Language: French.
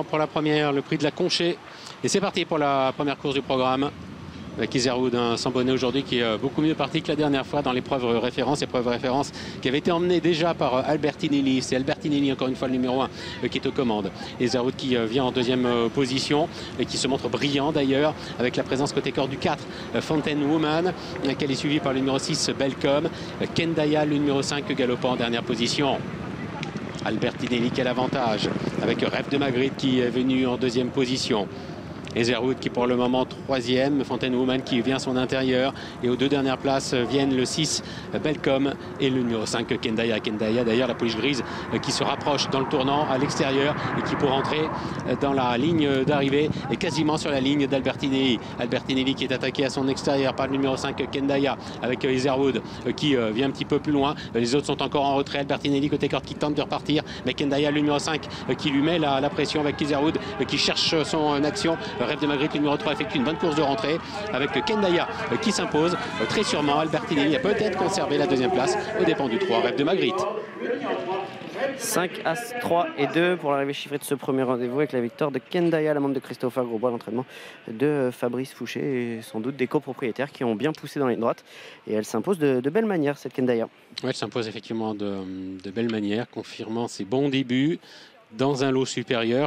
Pour la première, le prix de la Conchée. Et c'est parti pour la première course du programme. Avec Iserwood, un Sambonnet aujourd'hui qui est beaucoup mieux parti que la dernière fois dans l'épreuve référence qui avait été emmenée déjà par Albertinelli. C'est Albertinelli, encore une fois, le numéro 1 qui est aux commandes. Iserwood qui vient en deuxième position et qui se montre brillant d'ailleurs, avec la présence côté corps du 4, Fountain Woman, qu'elle est suivie par le numéro 6, Belcom. Kendaya, le numéro 5, galopant en dernière position. Albertinelli qui a l'avantage, avec Rêve de Magritte qui est venu en deuxième position. Iserwood qui pour le moment troisième, Fountain Woman qui vient à son intérieur, et aux deux dernières places viennent le 6 Belcom et le numéro 5 Kendaya. Kendaya d'ailleurs, la pouliche grise qui se rapproche dans le tournant à l'extérieur et qui pour entrer dans la ligne d'arrivée est quasiment sur la ligne d'Albertinelli. Albertinelli qui est attaqué à son extérieur par le numéro 5 Kendaya, avec Iserwood qui vient un petit peu plus loin. Les autres sont encore en retrait. Albertinelli côté corde qui tente de repartir, mais Kendaya, le numéro 5 qui lui met la pression avec Iserwood qui cherche son action. Rêve de Magritte, le numéro 3, effectue une bonne course de rentrée avec Kendaya qui s'impose très sûrement. Albertinelli a peut-être conservé la deuxième place aux dépens du 3, Rêve de Magritte. 5 As 3 et 2 pour l'arrivée chiffrée de ce premier rendez-vous, avec la victoire de Kendaya, la membre de Christopher Grosbois, l'entraînement de Fabrice Fouché et sans doute des copropriétaires qui ont bien poussé dans la ligne droite, et elle s'impose de belle manière, cette Kendaya. Ouais, elle s'impose effectivement de belle manière, confirmant ses bons débuts dans un lot supérieur.